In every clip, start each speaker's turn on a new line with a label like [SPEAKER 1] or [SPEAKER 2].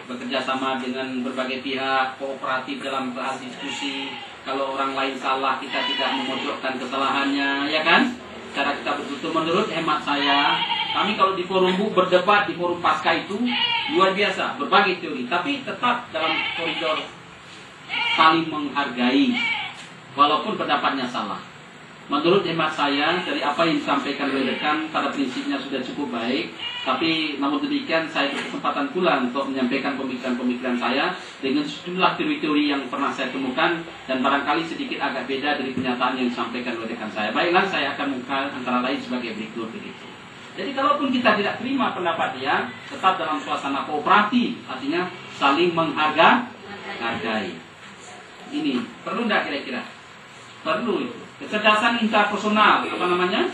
[SPEAKER 1] bekerja sama dengan berbagai pihak, kooperatif dalam diskusi. Kalau orang lain salah, kita tidak memojokkan kesalahannya, ya kan? Cara kita betul-betul, menurut hemat saya, kami kalau di forum berdebat, di forum pasca itu luar biasa, berbagai teori, tapi tetap dalam koridor saling menghargai, walaupun pendapatnya salah. Menurut hemat saya, dari apa yang disampaikan oleh rekan, pada prinsipnya sudah cukup baik. Tapi namun demikian, saya berkesempatan pula untuk menyampaikan pemikiran-pemikiran saya dengan sejumlah teori-teori yang pernah saya temukan, dan barangkali sedikit agak beda dari pernyataan yang disampaikan oleh rekan saya. Baiklah, saya akan mengungkapkan antara lain sebagai berikut begitu. Jadi kalaupun kita tidak terima pendapat dia, tetap dalam suasana kooperatif, artinya saling menghargai. Ini perlu tidak kira-kira? Perlu itu. Kecerdasan intrapersonal, apa namanya?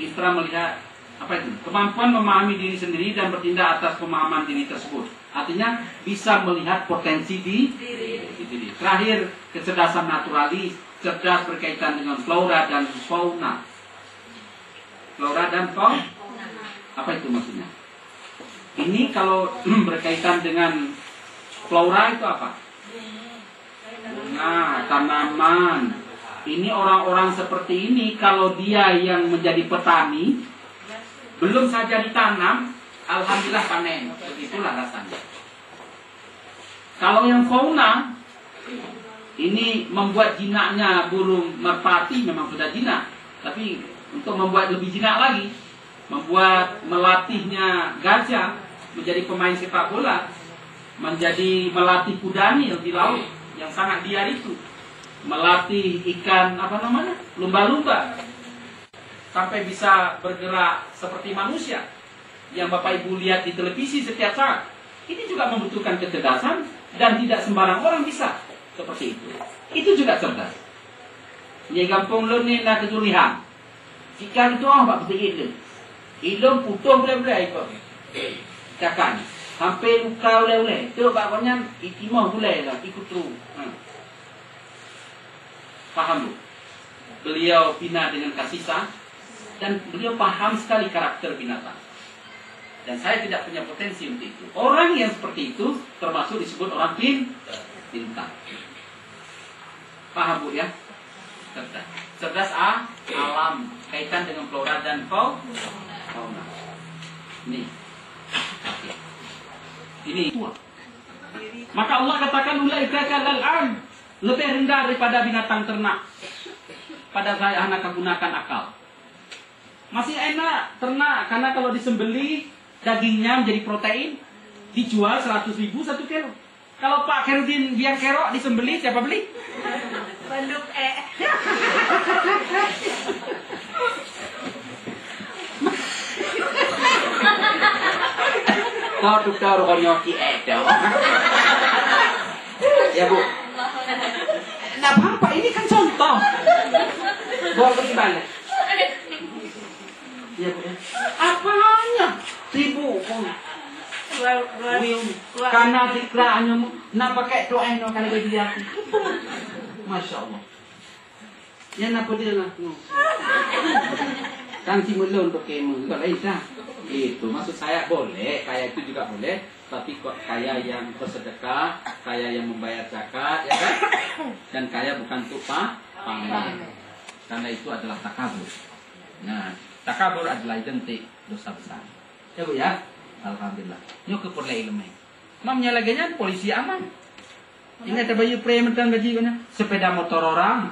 [SPEAKER 1] Intra melihat, apa itu? Kemampuan memahami diri sendiri dan bertindak atas pemahaman diri tersebut. Artinya bisa melihat potensi di diri. Terakhir, kecerdasan naturalis, cerdas berkaitan dengan flora dan fauna. Flora dan fauna, apa itu maksudnya? Ini kalau berkaitan dengan flora itu apa? Bunga, tanaman. Ini orang-orang seperti ini, kalau dia yang menjadi petani, belum saja ditanam, alhamdulillah panen. Begitulah rasanya. Kalau yang fauna, ini membuat jinaknya burung merpati memang sudah jinak. Tapi untuk membuat lebih jinak lagi, membuat melatihnya gajah menjadi pemain sepak bola, menjadi melatih kudanil di laut yang sangat liar itu, melatih ikan lumba-lumba sampai bisa bergerak seperti manusia yang Bapak Ibu lihat di televisi setiap saat. Ini juga membutuhkan kecerdasan, dan tidak sembarang orang bisa seperti itu. Itu juga cerdas. Ini gampang lo ni nak kejulihan. Jika itu Pak betul itu. Ilmu putus boleh-boleh ikut. Cakap hampir luka boleh-boleh. Itu baknya itimah boleh lah ikut terus. Paham bu? Beliau bina dengan kasih sayang, dan beliau paham sekali karakter binatang. Dan saya tidak punya potensi untuk itu. Orang yang seperti itu termasuk disebut orang pintar. Paham bu ya? Cerdas. Cerdas alam, kaitan dengan flora dan fauna. Ini. Oke. Ini tua. Maka Allah katakan ulaika kalal am, lebih rendah daripada binatang ternak. Pada saya anak gunakan akal. Masih enak ternak, karena kalau disembeli dagingnya menjadi protein, dijual 100.000 1 kilo. Kalau Pak Kherudin biar kerok disembeli, siapa beli?
[SPEAKER 2] Banduk
[SPEAKER 1] Kau tukar konyoki dong. Ya bu. Nah apa? Ini kan contoh. Bawa bagaimana? Ya bu. Apanya? Ribu pun. Karena dikraannya nak pakai doa no kalau dia. Masya Allah. Ya nak dia lah. Kan si mulun untuk kemu kalau Aisyah. Itu maksud saya boleh, kaya itu juga boleh, tapi kok kaya yang bersedekah, kaya yang membayar zakat, ya kan? Dan kaya bukan untuk pamer. Karena itu adalah takabur. Nah, takabur adalah identik dosa besar. Ya bu ya, alhamdulillah. Nyok ke perlai ilmu. Mamnya lagi nya polisi aman. Ini ada bayi pre mentang gaji kan? Sepeda motor orang.